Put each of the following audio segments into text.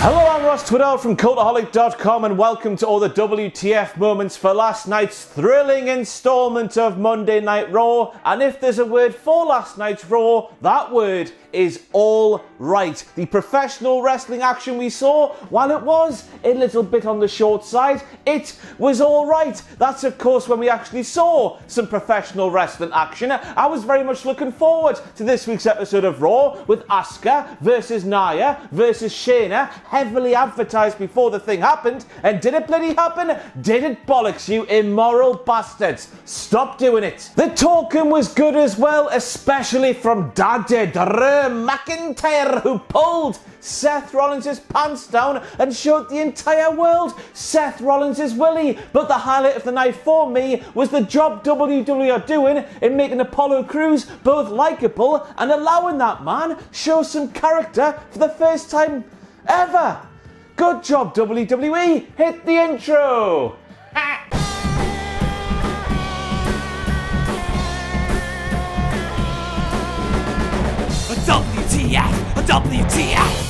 Hello, I'm Ross Twiddell from Cultaholic.com and welcome to all the WTF moments for last night's thrilling installment of Monday Night Raw. And if there's a word for last night's Raw, that word is all right. The professional wrestling action we saw, while it was a little bit on the short side, it was all right. That's of course when we actually saw some professional wrestling action. I was very much looking forward to this week's episode of Raw with Asuka versus Nia versus Shayna, heavily advertised before the thing happened. And did it bloody happen? Did it bollocks, you immoral bastards? Stop doing it. The talking was good as well, especially from Daddy McIntyre, who pulled Seth Rollins' pants down and showed the entire world Seth Rollins' willy. But the highlight of the night for me was the job WWE are doing in making Apollo Crews both likeable and allowing that man show some character for the first time ever. Good job, WWE. Hit the intro. WTF!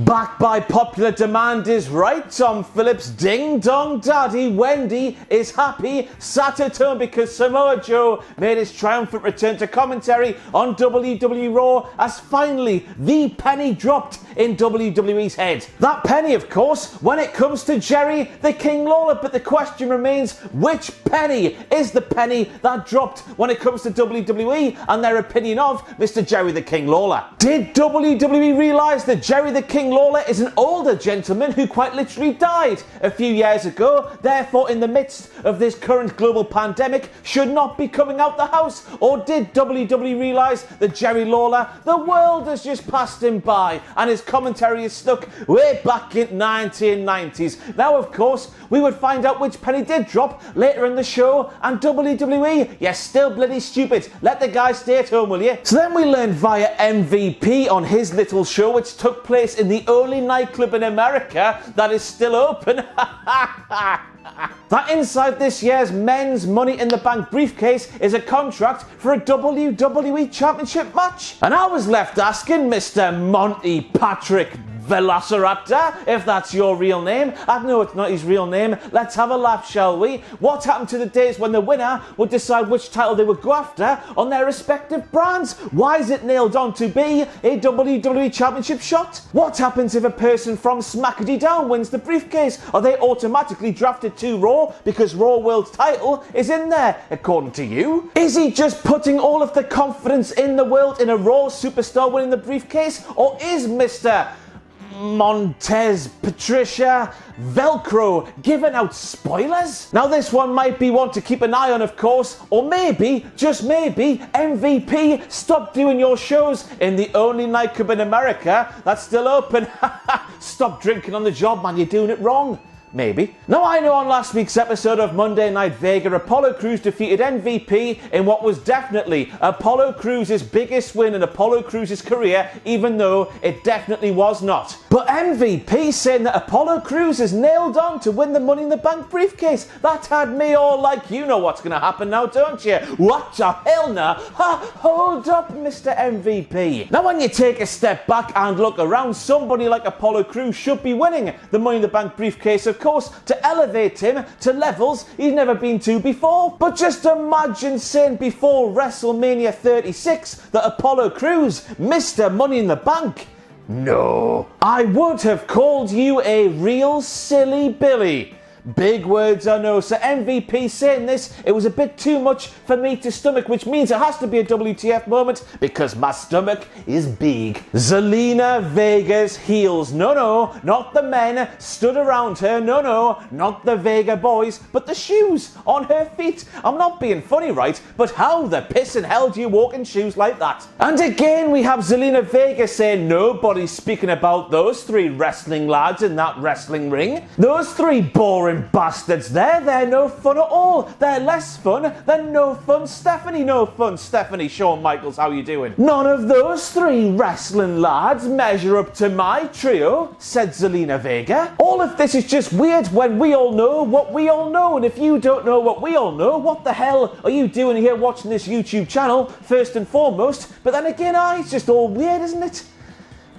Back by popular demand is right. Tom Phillips' Ding Dong Daddy Wendy is happy, sat at home because Samoa Joe made his triumphant return to commentary on WWE Raw as finally the penny dropped in WWE's head. That penny, of course, when it comes to Jerry the King Lawler, but the question remains, which penny is the penny that dropped when it comes to WWE and their opinion of Mr. Jerry the King Lawler? Did WWE realise that Jerry the King Lawler is an older gentleman who quite literally died a few years ago, therefore in the midst of this current global pandemic should not be coming out the house? Or did WWE realise that Jerry Lawler, the world has just passed him by and his commentary is stuck way back in 1990s? Now of course we would find out which penny did drop later in the show, and WWE, you're still bloody stupid. Let the guy stay at home, will you? So then we learned via MVP on his little show, which took place in the only nightclub in America that is still open, that inside this year's men's Money in the Bank briefcase is a contract for a WWE Championship match. And I was left asking Mr. Monty Patrick Velociraptor, if that's your real name. I know it's not his real name. Let's have a laugh, shall we? What happened to the days when the winner would decide which title they would go after on their respective brands? Why is it nailed on to be a WWE Championship shot? What happens if a person from Smackity Down wins the briefcase? Are they automatically drafted to Raw because Raw World title is in there, according to you? Is he just putting all of the confidence in the world in a Raw superstar winning the briefcase? Or is Mr. Montez Patricia Velcro giving out spoilers? Now this one might be one to keep an eye on, of course, or maybe, just maybe, MVP, stop doing your shows in the only nightclub in America that's still open. Stop drinking on the job, man, you're doing it wrong. Maybe. Now I know on last week's episode of Monday Night Vega, Apollo Crews defeated MVP in what was definitely Apollo Crews' biggest win in Apollo Crews' career, even though it definitely was not. But MVP saying that Apollo Crews is nailed on to win the Money in the Bank briefcase. That had me all like, you know what's going to happen now, don't you? What the hell now? Hold up, Mr. MVP. Now when you take a step back and look around, somebody like Apollo Crews should be winning the Money in the Bank briefcase, of course, to elevate him to levels he's never been to before. But just imagine saying before WrestleMania 36 that Apollo Crews, Mr. Money in the Bank. No. I would have called you a real silly Billy. Big words, I know. So MVP saying this, it was a bit too much for me to stomach, which means it has to be a WTF moment because my stomach is big. Zelina Vega's heels. No, not the men stood around her. No, not the Vega boys, but the shoes on her feet. I'm not being funny, right? But how the piss in hell do you walk in shoes like that? And again, we have Zelina Vega saying nobody's speaking about those three wrestling lads in that wrestling ring. Those three boring bastards there, they're no fun at all. They're less fun than no fun Stephanie. No fun Stephanie. Shawn Michaels, how you doing? None of those three wrestling lads measure up to my trio, said Zelina Vega. All of this is just weird when we all know what we all know, and if you don't know what we all know, what the hell are you doing here watching this YouTube channel, first and foremost? But then again, it's just all weird, isn't it?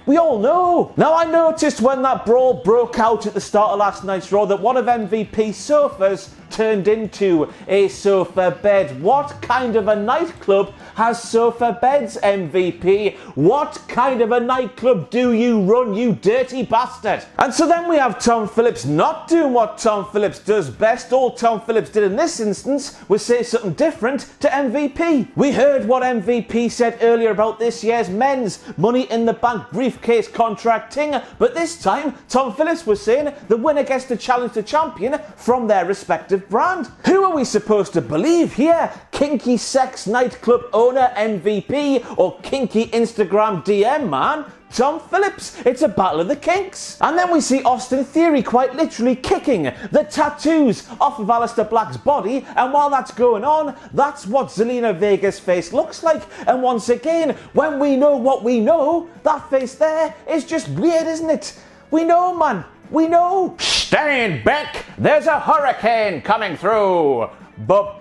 We all know. Now, I noticed when that brawl broke out at the start of last night's Raw that one of MVP's sofas turned into a sofa bed. What kind of a nightclub has sofa beds, MVP? What kind of a nightclub do you run, you dirty bastard? And so then we have Tom Phillips not doing what Tom Phillips does best. All Tom Phillips did in this instance was say something different to MVP. We heard what MVP said earlier about this year's men's Money in the Bank briefcase contracting, but this time Tom Phillips was saying the winner gets to challenge the champion from their respective brand. Who are we supposed to believe here? Kinky sex nightclub owner MVP or kinky Instagram DM man? Tom Phillips. It's a battle of the kinks. And then we see Austin Theory quite literally kicking the tattoos off of Aleister Black's body, and while that's going on, that's what Zelina Vega's face looks like. And once again, when we know what we know, that face there is just weird, isn't it? We know, man. We know. Stand back. There's a hurricane coming through. But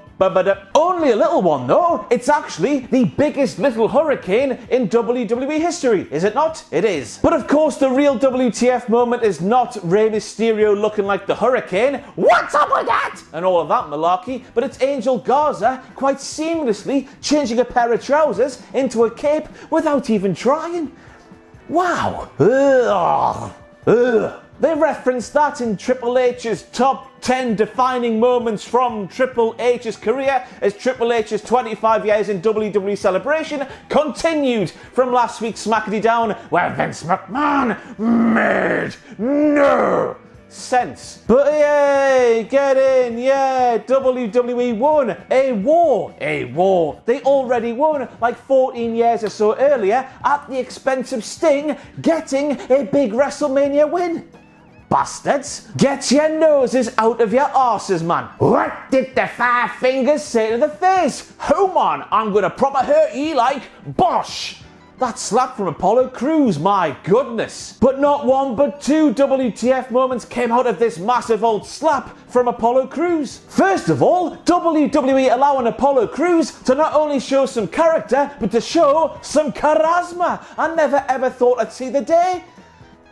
only a little one though. It's actually the biggest little hurricane in WWE history, is it not? It is. But of course the real WTF moment is not Rey Mysterio looking like the hurricane, what's up with that? And all of that malarkey, but it's Angel Garza quite seamlessly changing a pair of trousers into a cape without even trying. Wow. Ugh. Ugh. They referenced that in Triple H's top 10 defining moments from Triple H's career as Triple H's 25 years in WWE celebration continued from last week's SmackDown where Vince McMahon made no sense. But yay, get in, yeah, WWE won a war. They already won like 14 years or so earlier at the expense of Sting getting a big WrestleMania win. Bastards, get your noses out of your arses, man. What did the five fingers say to the face? Oh man, I'm gonna proper hurt you like bosh. That slap from Apollo Crews, my goodness. But not one but two WTF moments came out of this massive old slap from Apollo Crews. First of all, WWE allowing Apollo Crews to not only show some character, but to show some charisma. I never ever thought I'd see the day.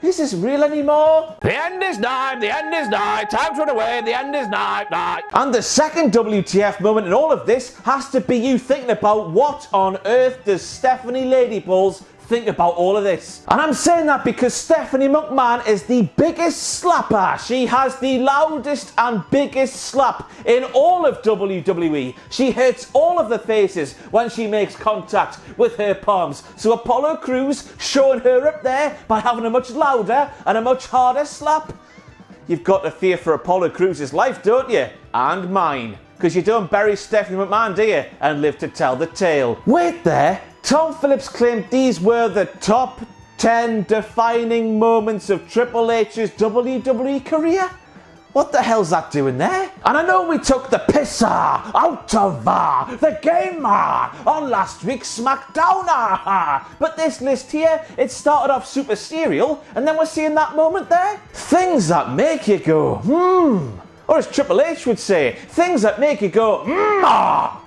Is this real anymore? The end is nigh, the end is nigh, time to run away, the end is nigh. And the second WTF moment in all of this has to be you thinking about what on earth does Stephanie Ladyballs think about all of this. And I'm saying that because Stephanie McMahon is the biggest slapper. She has the loudest and biggest slap in all of WWE. She hurts all of the faces when she makes contact with her palms. So Apollo Crews showing her up there by having a much louder and a much harder slap. You've got to fear for Apollo Crews' life, don't you? And mine. Because you don't bury Stephanie McMahon, do you? And live to tell the tale. Wait there. Tom Phillips claimed these were the top 10 defining moments of Triple H's WWE career? What the hell's that doing there? And I know we took the pisser out of the game on last week's SmackDown, but this list here, it started off super serial, and then we're seeing that moment there. Things that make you go, Or as Triple H would say, things that make you go,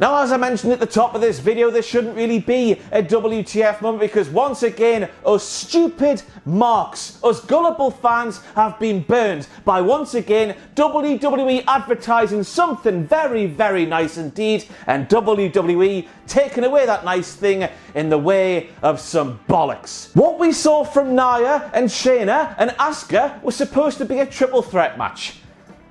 Now, as I mentioned at the top of this video, this shouldn't really be a WTF moment because once again, us stupid marks, us gullible fans have been burned by once again WWE advertising something very, very nice indeed, and WWE taking away that nice thing in the way of some bollocks. What we saw from Nia and Shayna and Asuka was supposed to be a triple threat match.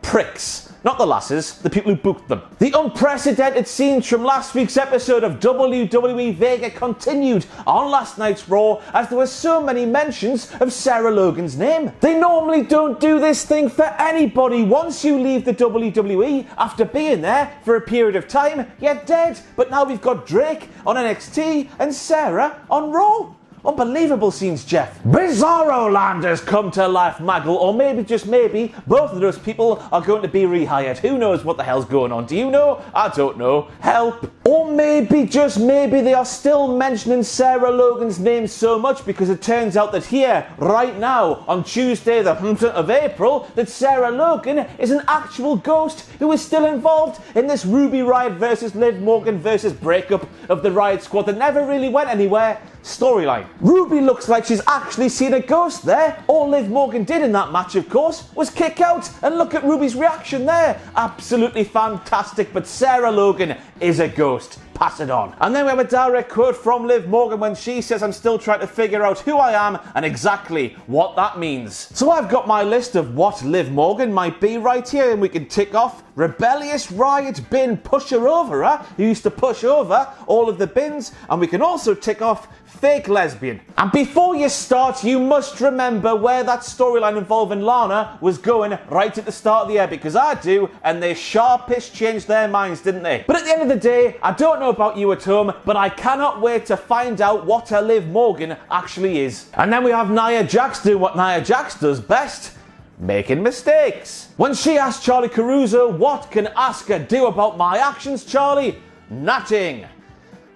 Pricks. Not the lasses, the people who booked them. The unprecedented scenes from last week's episode of WWE Vega continued on last night's Raw as there were so many mentions of Sarah Logan's name. They normally don't do this thing for anybody. Once you leave the WWE after being there for a period of time, you're dead. But now we've got Drake on NXT and Sarah on Raw. Unbelievable scenes, Jeff. Bizarro Land has come to life, Maggle, or maybe, just maybe, both of those people are going to be rehired. Who knows what the hell's going on? Do you know? I don't know. Help. Or maybe, just maybe, they are still mentioning Sarah Logan's name so much because it turns out that here, right now, on Tuesday the 10th of April, that Sarah Logan is an actual ghost who is still involved in this Ruby Riott versus Liv Morgan versus breakup of the Riott Squad that never really went anywhere. storyline. Ruby looks like she's actually seen a ghost there. All Liv Morgan did in that match, of course, was kick out, and look at Ruby's reaction there. Absolutely fantastic, but Sarah Logan is a ghost. Pass it on. And then we have a direct quote from Liv Morgan when she says, I'm still trying to figure out who I am and exactly what that means. So I've got my list of what Liv Morgan might be right here, and we can tick off rebellious Riott bin pusher over her, who used to push over all of the bins, and we can also tick off fake lesbian. And before you start, you must remember where that storyline involving Lana was going right at the start of the year, because I do, and they sharpish changed their minds, didn't they? But at the end of the day, I don't know about you at home, but I cannot wait to find out what a Liv Morgan actually is. And then we have Nia Jax doing what Nia Jax does best: making mistakes. When she asked Charlie Caruso, what can Asuka do about my actions, Charlie? Nothing.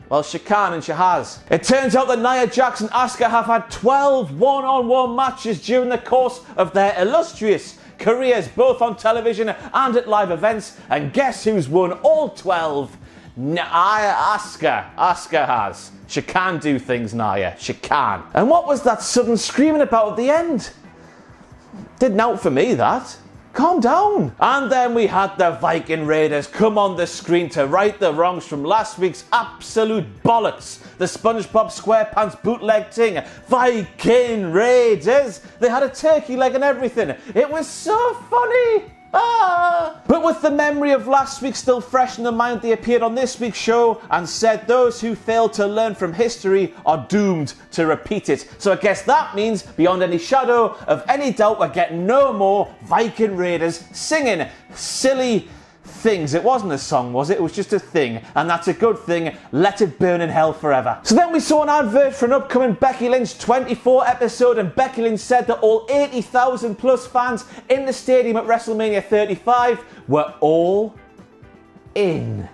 Well, she can, and she has. It turns out that Nia Jax and Asuka have had 12 one-on-one matches during the course of their illustrious careers, both on television and at live events. And guess who's won all 12? Asuka. Asuka has. She can do things, Nia. She can. And what was that sudden screaming about at the end? Didn't out for me, that. Calm down. And then we had the Viking Raiders come on the screen to right the wrongs from last week's absolute bollocks. The SpongeBob SquarePants bootleg thing. Viking Raiders. They had a turkey leg and everything. It was so funny. But with the memory of last week still fresh in the mind, they appeared on this week's show and said those who fail to learn from history are doomed to repeat it. So I guess that means, beyond any shadow of any doubt, we're getting no more Viking Raiders singing silly things. It wasn't a song, was it? It was just a thing, and that's a good thing. Let it burn in hell forever. So then we saw an advert for an upcoming Becky Lynch 24 episode, and Becky Lynch said that all 80,000 plus fans in the stadium at WrestleMania 35 were all in.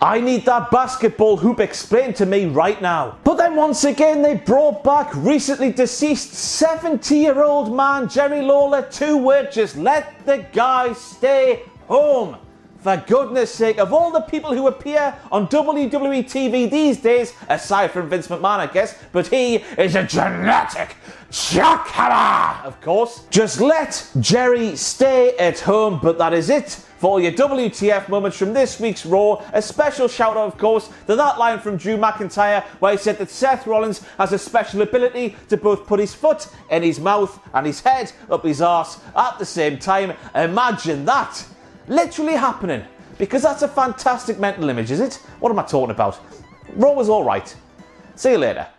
I need that basketball hoop explained to me right now. But then once again they brought back recently deceased 70-year-old man Jerry Lawler to work. Just let the guy stay home. For goodness sake, of all the people who appear on WWE TV these days, aside from Vince McMahon, I guess, but he is a genetic jackhammer, of course. Just let Jerry stay at home. But that is it for all your WTF moments from this week's Raw. A special shout out, of course, to that line from Drew McIntyre where he said that Seth Rollins has a special ability to both put his foot in his mouth and his head up his arse at the same time. Imagine that literally happening, because that's a fantastic mental image, is it? What am I talking about? Raw was alright. See you later.